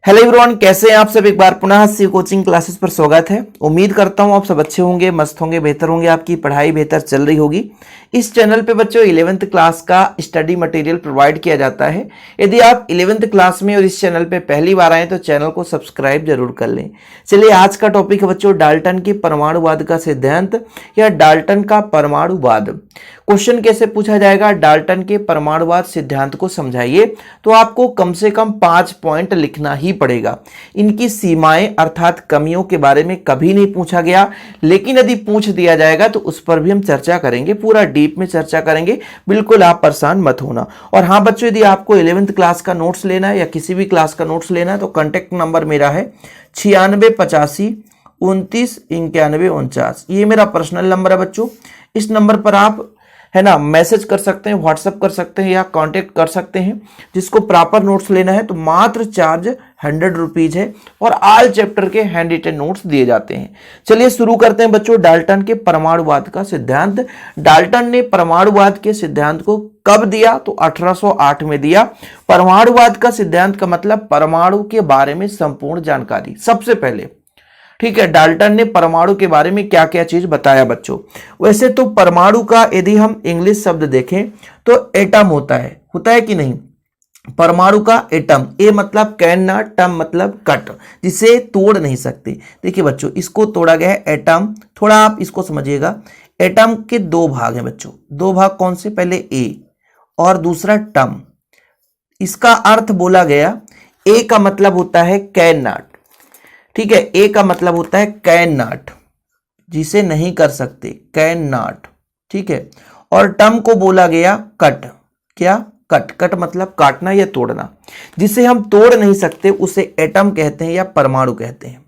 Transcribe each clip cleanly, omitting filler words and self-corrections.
Hello everyone, कैसे हैं आप सब। एक बार पुनः सी कोचिंग क्लासेस पर स्वागत है। उम्मीद करता हूं आप सब अच्छे होंगे, मस्त होंगे, बेहतर होंगे, आपकी पढ़ाई बेहतर चल रही होगी। इस चैनल पे बच्चों 11th क्लास का स्टडी मटेरियल प्रोवाइड किया जाता है। यदि आप 11th क्लास में और इस चैनल पे पहली बार आए तो चैनल को सब्सक्राइब जरूर कर लें। चलिए, आज का टॉपिक है बच्चों डाल्टन के परमाणुवाद का सिद्धांत या डाल्टन का परमाणुवाद। क्वेश्चन कैसे पूछा जाएगा, डाल्टन के परमाणुवाद सिद्धांत को समझाइए। तो आपको कम से कम 5 पॉइंट लिखना ही पड़ेगा। इनकी सीमाएं अर्थात कमियों के बारे में कभी नहीं पूछा गया, लेकिन यदि पूछ दिया जाएगा तो उस पर भी हम चर्चा करेंगे, पूरा डीप में चर्चा करेंगे। बिल्कुल आप परेशान मत होना। और हाँ बच्चों, यदि आपको 11th क्लास का नोट्स लेना है या किसी भी क्लास का नोट्स लेना है तो कॉन्टेक्ट नंबर मेरा है 9685299149। ये मेरा पर्सनल नंबर है बच्चों। इस नंबर पर आप है ना मैसेज कर सकते हैं, व्हाट्सएप कर सकते हैं या कांटेक्ट कर सकते हैं। जिसको प्रॉपर नोट्स लेना है तो मात्र चार्ज 100 रुपीज है और ऑल चैप्टर के हैंड रिटन नोट्स दिए जाते हैं। चलिए शुरू करते हैं बच्चों डाल्टन के परमाणुवाद का सिद्धांत। डाल्टन ने परमाणुवाद के सिद्धांत को कब दिया तो 1808 में दिया। परमाणुवाद का सिद्धांत का मतलब परमाणु के बारे में संपूर्ण जानकारी सबसे पहले। ठीक है, डाल्टन ने परमाणु के बारे में क्या क्या चीज बताया बच्चों। वैसे तो परमाणु का यदि हम इंग्लिश शब्द देखें तो एटम होता है कि नहीं। परमाणु का एटम, ए मतलब कैन नॉट, टम मतलब कट, जिसे तोड़ नहीं सकते। देखिए बच्चों, इसको तोड़ा गया है एटम। थोड़ा आप इसको समझिएगा। एटम के दो भाग हैं बच्चों। दो भाग कौन से, पहले ए और दूसरा टम। इसका अर्थ बोला गया, ए का मतलब होता है कैन नॉट। ठीक है, ए का मतलब होता है कैन नॉट, जिसे नहीं कर सकते, कैन नॉट। ठीक है, और टर्म को बोला गया कट। क्या, कट। कट मतलब काटना या तोड़ना। जिसे हम तोड़ नहीं सकते उसे एटम कहते हैं या परमाणु कहते हैं।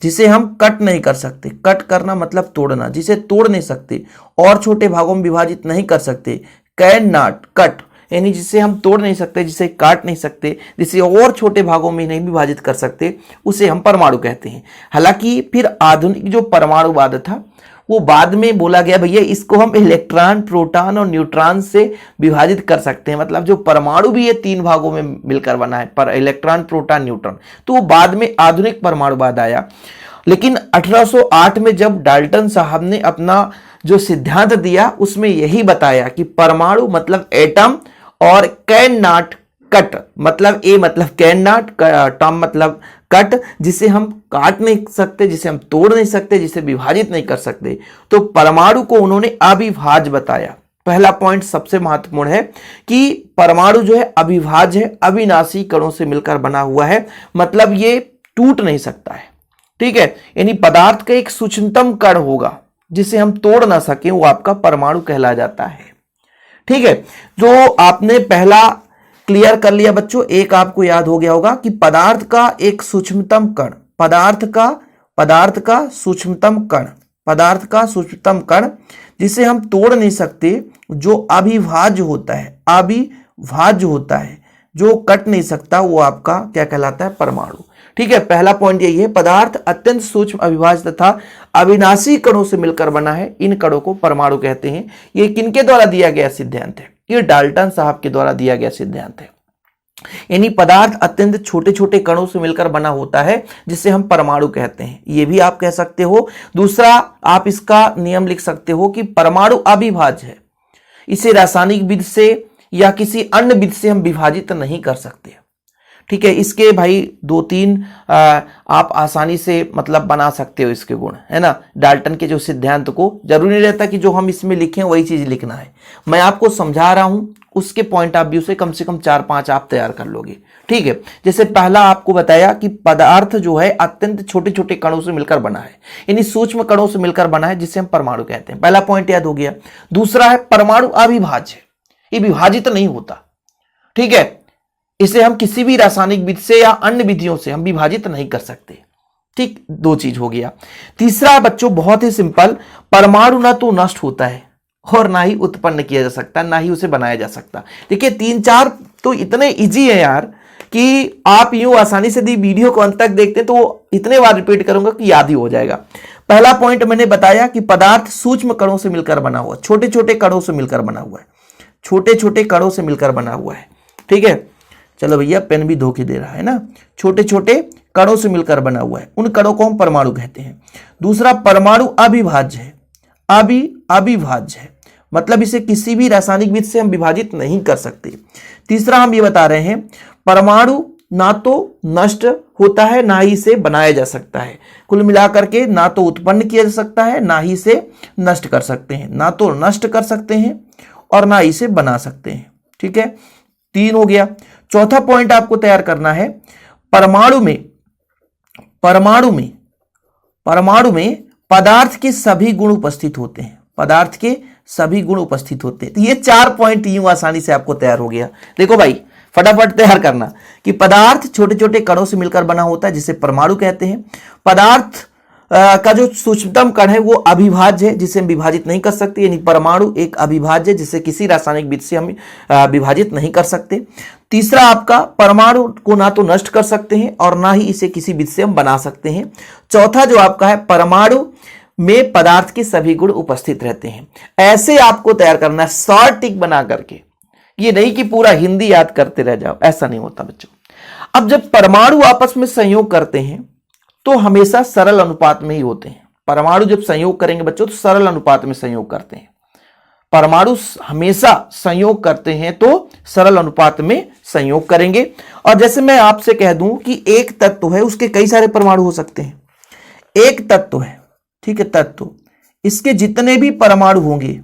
जिसे हम कट नहीं कर सकते, कट करना मतलब तोड़ना, जिसे तोड़ नहीं सकते और छोटे भागों में विभाजित नहीं कर सकते, कैन नॉट कट, यानी जिसे हम तोड़ नहीं सकते, जिसे काट नहीं सकते, जिसे और छोटे भागों में नहीं विभाजित कर सकते, उसे हम परमाणु कहते हैं। हालांकि फिर आधुनिक जो परमाणुवाद था वो बाद में बोला गया भैया इसको हम इलेक्ट्रॉन, प्रोटॉन और न्यूट्रॉन से विभाजित कर सकते हैं। मतलब जो परमाणु भी है 3 भागों में मिलकर बना है, पर इलेक्ट्रॉन, प्रोटॉन, न्यूट्रॉन। तो वो बाद में आधुनिक परमाणुवाद आया। लेकिन 1808 में जब डाल्टन साहब ने अपना जो सिद्धांत दिया उसमें यही बताया कि परमाणु मतलब एटम और कैन नॉट कट, मतलब ए मतलब कैन नॉट, टर्म मतलब कट, जिसे हम काट नहीं सकते, जिसे हम तोड़ नहीं सकते, जिसे विभाजित नहीं कर सकते। तो परमाणु को उन्होंने अविभाज्य बताया। पहला पॉइंट सबसे महत्वपूर्ण है कि परमाणु जो है अविभाज्य है, अविनाशी कणों से मिलकर बना हुआ है। मतलब ये टूट नहीं सकता है। ठीक है, यानी पदार्थ का एक सूक्ष्मतम कण होगा जिसे हम तोड़ ना सके, वो आपका परमाणु कहला जाता है। ठीक है, जो आपने पहला क्लियर कर लिया बच्चों। एक आपको याद हो गया होगा कि पदार्थ का एक सूक्ष्मतम कण, पदार्थ का सूक्ष्मतम कण, पदार्थ का सूक्ष्मतम कण जिसे हम तोड़ नहीं सकते, जो अविभाज्य होता है, अविभाज्य होता है, जो कट नहीं सकता, वो आपका क्या कहलाता है, परमाणु। ठीक है, पहला पॉइंट यही है, पदार्थ अत्यंत सूक्ष्म, अविभाज्य तथा अविनाशी कणों से मिलकर बना है। इन कणों को परमाणु कहते हैं। ये किनके द्वारा दिया गया सिद्धांत है, ये डाल्टन साहब के द्वारा दिया गया सिद्धांत है। यानी पदार्थ अत्यंत छोटे छोटे कणों से मिलकर बना होता है जिसे हम परमाणु कहते हैं। ये भी आप कह सकते हो। दूसरा, आप इसका नियम लिख सकते हो कि परमाणु अविभाज्य है। इसे रासायनिक विधि से या किसी अन्य विधि से हम विभाजित नहीं कर सकते। ठीक है, इसके भाई 2-3 आप आसानी से मतलब बना सकते हो इसके गुण, है ना। डाल्टन के जो सिद्धांत को जरूरी नहीं रहता कि जो हम इसमें लिखें वही चीज लिखना है। मैं आपको समझा रहा हूं, उसके पॉइंट ऑफ व्यू से कम 4-5 आप तैयार कर लोगे। ठीक है, जैसे पहला आपको बताया कि पदार्थ जो है अत्यंत छोटे छोटे कणों से मिलकर बना है, यानी सूक्ष्म कणों से मिलकर बना है, जिसे हम परमाणु कहते हैं। पहला पॉइंट याद हो गया। दूसरा है परमाणु अविभाज्य, ये विभाजित नहीं होता। ठीक है, इसे हम किसी भी रासायनिक विधि से या अन्य विधियों से हम विभाजित नहीं कर सकते। ठीक, 2 चीज हो गया। तीसरा बच्चों बहुत ही सिंपल, परमाणु ना तो नष्ट होता है और ना ही उत्पन्न किया जा सकता, ना ही उसे बनाया जा सकता। देखिए 3-4 तो इतने इजी है यार कि आप यूं आसानी से यदि वीडियो को अंत तक देखते हैं तो इतने बार रिपीट करूंगा कि याद ही हो जाएगा। पहला पॉइंट मैंने बताया कि पदार्थ सूक्ष्म कणों से मिलकर बना हुआ, छोटे छोटे कणों से मिलकर बना हुआ है, छोटे छोटे कणों से मिलकर बना हुआ है। ठीक है, चलो भैया, पेन भी धोखे दे रहा है ना। छोटे छोटे कणों से मिलकर बना हुआ है, उन कणों को हम परमाणु कहते हैं। दूसरा, परमाणु अविभाज्य है। अविभाज्य है मतलब इसे किसी भी रासायनिक विधि से हम विभाजित नहीं कर सकते। तीसरा, हम ये बता रहे हैं परमाणु ना तो नष्ट होता है ना ही इसे बनाया जा सकता है। कुल मिलाकर के ना तो उत्पन्न किया जा सकता है ना ही इसे नष्ट कर सकते हैं। ना तो नष्ट कर सकते हैं और ना इसे बना सकते हैं। ठीक है, 3 हो गया। चौथा पॉइंट आपको तैयार करना है, परमाणु में पदार्थ के सभी गुण उपस्थित होते हैं। पदार्थ के सभी गुण उपस्थित होते हैं। तो ये 4 पॉइंट यूं आसानी से आपको तैयार हो गया। देखो भाई, फटाफट तैयार करना कि पदार्थ छोटे छोटे कणों से मिलकर बना होता है जिसे परमाणु कहते हैं। पदार्थ का जो सूक्ष्मतम कण है वो अविभाज्य है, जिसे हम विभाजित नहीं कर सकते, यानी परमाणु एक अविभाज्य है जिसे किसी रासायनिक विधि से हम विभाजित नहीं कर सकते। तीसरा, आपका परमाणु को ना तो नष्ट कर सकते हैं और ना ही इसे किसी विधि से हम बना सकते हैं। चौथा जो आपका है, परमाणु में पदार्थ के सभी गुण उपस्थित रहते हैं। ऐसे आपको तैयार करना है शॉर्ट टिक बना करके, ये नहीं कि पूरा हिंदी याद करते रह जाओ, ऐसा नहीं होता बच्चों। अब जब परमाणु आपस में संयोग करते हैं तो हमेशा सरल अनुपात में ही होते हैं। परमाणु जब संयोग करेंगे बच्चों तो सरल अनुपात में संयोग करते हैं। परमाणु हमेशा संयोग करते हैं तो सरल अनुपात में संयोग करेंगे। और जैसे मैं आपसे कह दूं कि एक तत्व है, उसके कई सारे परमाणु हो सकते हैं। एक तत्व है, ठीक है, तत्व, इसके जितने भी परमाणु होंगे,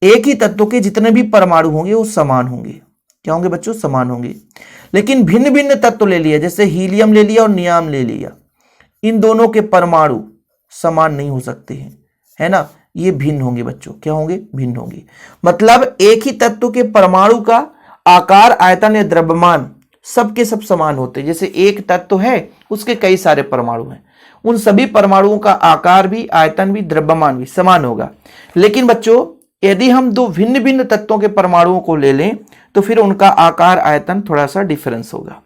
एक ही तत्व के जितने भी परमाणु होंगे वो समान होंगे। क्या होंगे बच्चों? समान होंगे। लेकिन भिन्न भिन्न तत्व ले लिया, जैसे हीलियम ले लिया और नियाम ले लिया, इन दोनों के परमाणु समान नहीं हो सकते हैं, है ना, ये भिन्न होंगे बच्चों। क्या होंगे? भिन्न होंगे। मतलब एक ही तत्व के परमाणु का आकार, आयतन या द्रव्यमान सबके सब समान होते हैं। जैसे एक तत्व है, उसके कई सारे परमाणु हैं, उन सभी परमाणुओं का आकार भी, आयतन भी, द्रव्यमान भी समान होगा। लेकिन बच्चों, यदि हम दो भिन्न भिन्न तत्वों के परमाणुओं को ले लें तो फिर उनका आकार, आयतन थोड़ा सा डिफरेंस होगा।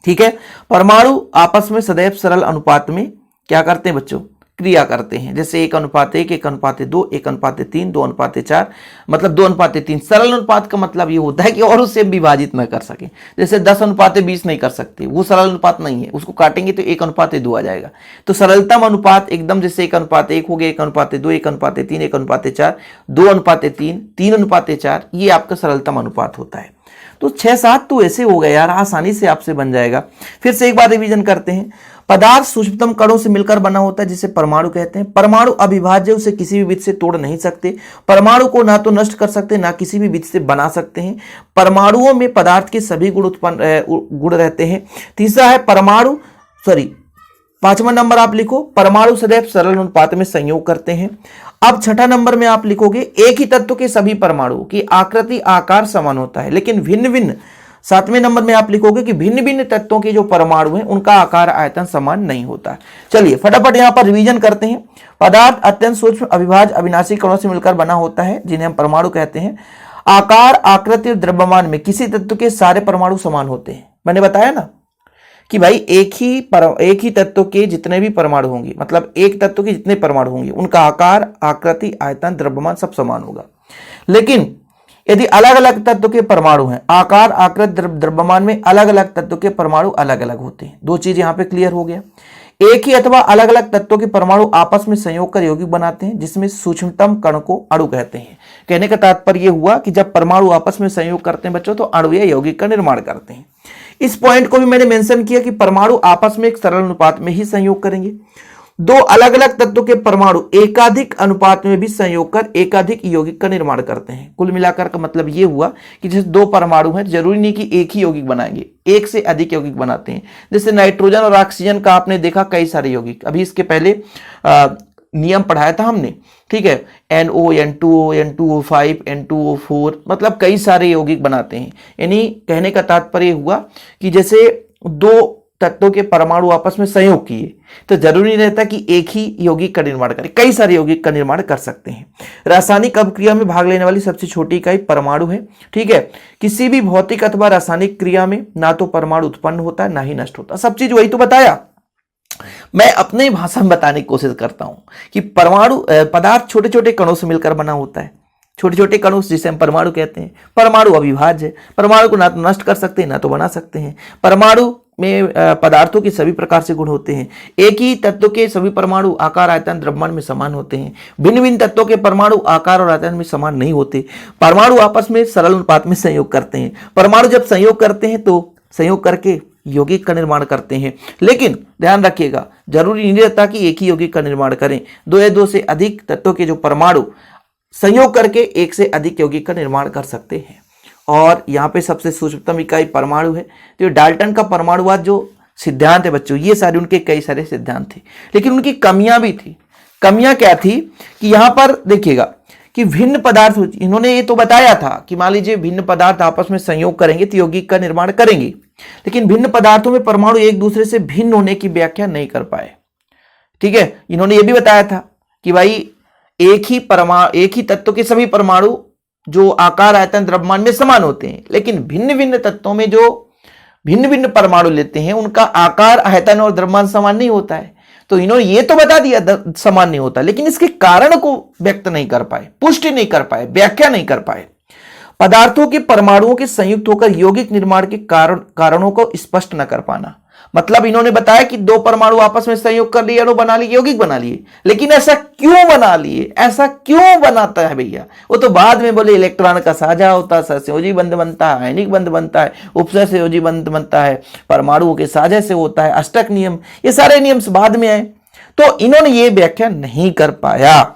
ठीक है, परमाणु आपस में सदैव सरल अनुपात में क्या करते हैं बच्चों? क्रिया करते हैं। जैसे 1:1, 1:2, 1:3, 2:4, मतलब 2:3। सरल अनुपात का मतलब ये होता है कि और उससे विभाजित न कर सके। जैसे 10:20 नहीं कर सकते, वो सरल अनुपात नहीं है, उसको काटेंगे तो 1:2 आ जाएगा। तो सरलतम अनुपात एकदम जैसे 1:1 हो गया, 1:2, 1:3, 1:4, 2:3, 3:4, ये आपका सरलतम अनुपात होता है। तो 6-7 तो ऐसे हो गए यार, आसानी से आपसे बन जाएगा। फिर से एक बार रिवीजन करते हैं। पदार्थ सूक्ष्मतम कणों से मिलकर बना होता है जिसे परमाणु कहते हैं। परमाणु अविभाज्य, उसे किसी भी विधि से तोड़ नहीं सकते। परमाणु को ना तो नष्ट कर सकते ना किसी भी विधि से बना सकते हैं। परमाणुओं में पदार्थ के सभी गुण रहते हैं। तीसरा है परमाणु, 5वां नंबर आप लिखो, परमाणु सदैव सरल अनुपात में संयोग करते हैं। अब 6ठा नंबर में आप लिखोगे, एक ही तत्व के सभी परमाणुओं की आकृति, आकार समान होता है लेकिन भिन्न भिन्न। 7वें नंबर में आप लिखोगे कि भिन्न भिन्न तत्वों के जो परमाणु हैं उनका आकार, आयतन समान नहीं होता। चलिए फटाफट यहां पर रिवीजन करते हैं। पदार्थ अत्यंत सूक्ष्म, अविभाज्य, अविनाशी कणों से मिलकर बना होता है जिन्हें हम परमाणु कहते हैं। आकार, आकृति और द्रव्यमान में किसी तत्व के सारे परमाणु समान होते हैं। मैंने बताया ना कि भाई एक ही तत्व के जितने भी परमाणु होंगे, मतलब एक तत्व के जितने परमाणु होंगे उनका आकार, आकृति, आयतन, द्रव्यमान सब समान होगा। लेकिन यदि अलग अलग तत्व के परमाणु हैं, आकार, आकृति, द्रव्यमान में अलग अलग तत्व के परमाणु अलग अलग होते हैं। 2 चीज यहां पे क्लियर हो गया। एक ही अथवा अलग अलग तत्वों के परमाणु आपस में संयोग कर यौगिक बनाते हैं जिसमें सूक्ष्मतम कण को अणु कहते हैं। कहने का तात्पर्य यह हुआ कि जब परमाणु आपस में संयोग करते हैं बच्चों तो अणु या यौगिक का निर्माण करते हैं। इस पॉइंट को भी मैंने मेंशन किया कि परमाणु आपस में एक सरल अनुपात में ही संयोग करेंगे। 2 अलग अलग तत्वों के परमाणु एकाधिक अनुपात में भी संयोग कर एकाधिक यौगिक का निर्माण करते हैं। कुल मिलाकर का मतलब यह हुआ कि जैसे 2 परमाणु हैं, जरूरी नहीं कि एक ही यौगिक बनाएंगे, एक से अधिक यौगिक बनाते हैं। जैसे नाइट्रोजन और ऑक्सीजन का आपने देखा कई सारे यौगिक, अभी इसके पहले नियम पढ़ाया था हमने, ठीक है, NO, N2O, N2O5, N2O4, मतलब कई सारे यौगिक बनाते हैं। यानी कहने का तात्पर्य हुआ कि जैसे 2 तत्वों के परमाणु आपस में संयोग किए तो जरूरी नहीं रहता कि एक ही यौगिक का निर्माण करें, कई सारे यौगिक का निर्माण कर सकते हैं। रासायनिक अभिक्रिया में भाग लेने वाली सबसे छोटी इकाई परमाणु है। ठीक है, किसी भी भौतिक अथवा रासायनिक क्रिया में ना तो परमाणु उत्पन्न होता है ना ही नष्ट होता। सब चीज वही तो बताया, मैं अपने भाषा में बताने की कोशिश करता हूं कि पदार्थ छोटे छोटे कणों से मिलकर बना होता है। छोटे छोटे कणों जिसे हम परमाणु कहते हैं। परमाणु अविभाज्य है, परमाणु को ना तो नष्ट कर सकते हैं ना तो बना सकते हैं। परमाणु में पदार्थों के सभी प्रकार से गुण होते हैं। एक ही तत्व के सभी परमाणु आकार, आयतन, द्रव्यमान में समान होते हैं। भिन्न भिन्न तत्वों के परमाणु आकार और आयतन में समान नहीं होते। परमाणु आपस में सरल अनुपात में संयोग करते हैं। परमाणु जब संयोग करते हैं तो संयोग करके यौगिक का निर्माण करते हैं। लेकिन ध्यान रखिएगा, जरूरी नहीं रहता कि एक ही यौगिक का निर्माण करें। दो या दो से अधिक तत्वों के जो परमाणु संयोग करके एक से अधिक यौगिक का निर्माण कर सकते हैं। और यहाँ पे सबसे सूक्ष्मतम इकाई परमाणु है। तो डाल्टन का परमाणुवाद जो सिद्धांत है बच्चों, ये सारे उनके कई सारे सिद्धांत थे, लेकिन उनकी कमियां भी थी। कमियां क्या थी कि यहाँ पर देखिएगा कि भिन्न पदार्थ, इन्होंने ये तो बताया था कि मान लीजिए भिन्न पदार्थ आपस में संयोग करेंगे तो यौगिक का निर्माण करेंगे, लेकिन भिन्न पदार्थों में परमाणु एक दूसरे से भिन्न होने की व्याख्या नहीं कर पाए। ठीक है, इन्होंने ये भी बताया था कि भाई एक ही तत्व के सभी परमाणु जो आकार, आयतन, द्रव्यमान में समान होते हैं, लेकिन भिन्न भिन्न तत्वों में जो भिन्न भिन्न परमाणु लेते हैं उनका आकार, आयतन और द्रव्यमान समान नहीं होता है। तो इन्होंने ये तो बता दिया समान नहीं होता, लेकिन इसके कारण को व्यक्त नहीं कर पाए, पुष्टि नहीं कर पाए, व्याख्या नहीं कर पाए। पदार्थों के परमाणुओं के संयुक्त होकर यौगिक निर्माण के कारणों को स्पष्ट न कर पाना। मतलब इन्होंने बताया कि दो परमाणु आपस में संयोग कर लिए, अणु बना लिए, यौगिक बना लिए, लेकिन ऐसा क्यों बना लिए, ऐसा क्यों बनाता है भैया? वो तो बाद में बोले इलेक्ट्रॉन का साझा होता है, सहसंयोजी बंध बनता है, आयनिक बंध बनता है, उपसहसंयोजी बंध बनता है, परमाणुओं के साझे से होता है, अष्टक नियम, ये सारे नियम बाद में आए। तो इन्होंने ये व्याख्या नहीं कर पाया।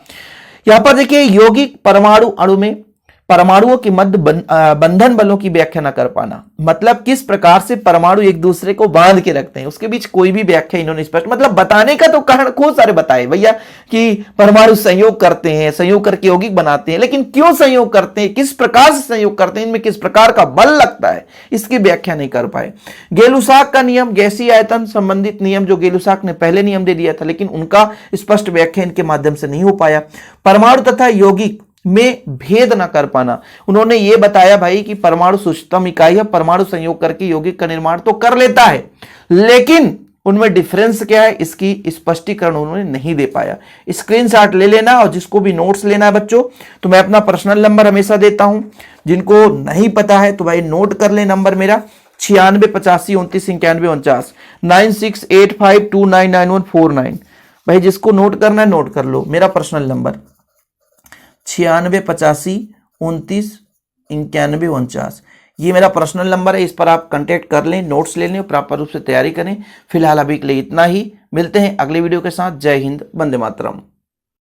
यहां पर देखिए, यौगिक परमाणु अणु में परमाणुओं के मध्य बंधन बलों की व्याख्या न कर पाना, मतलब किस प्रकार से परमाणु एक दूसरे को बांध के रखते हैं, उसके बीच कोई भी व्याख्या इन्होंने स्पष्ट, मतलब बताने का तो कारण खूब सारे बताए भैया कि परमाणु संयोग करते हैं, संयोग करके यौगिक बनाते हैं, लेकिन क्यों संयोग करते हैं, किस प्रकार से संयोग करते हैं, इनमें किस प्रकार का बल लगता है, इसकी व्याख्या नहीं कर पाए। गेलुसाक का नियम, गैसीय आयतन संबंधित नियम, जो गेलुसाक ने पहले नियम दे दिया था, लेकिन उनका स्पष्ट व्याख्या इनके माध्यम से नहीं हो पाया। परमाणु तथा यौगिक में भेद न कर पाना, उन्होंने ये बताया भाई कि परमाणु सूक्ष्मतम इकाई है, परमाणु संयोग करके यौगिक का निर्माण तो कर लेता है, लेकिन उनमें डिफरेंस क्या है, इसकी स्पष्टीकरण उन्होंने नहीं दे पाया। स्क्रीनशॉट ले लेना, और जिसको भी नोट्स लेना है बच्चों, तो मैं अपना पर्सनल नंबर हमेशा देता हूं, जिनको नहीं पता है तो भाई नोट कर ले नंबर मेरा 9685299149 9685299149। भाई जिसको नोट करना है नोट कर लो, मेरा पर्सनल नंबर 9685299149, ये मेरा पर्सनल नंबर है। इस पर आप कांटेक्ट कर लें, नोट्स ले लें, प्रॉपर रूप से तैयारी करें। फिलहाल अभी के लिए इतना ही, मिलते हैं अगले वीडियो के साथ। जय हिंद, वंदे मातरम।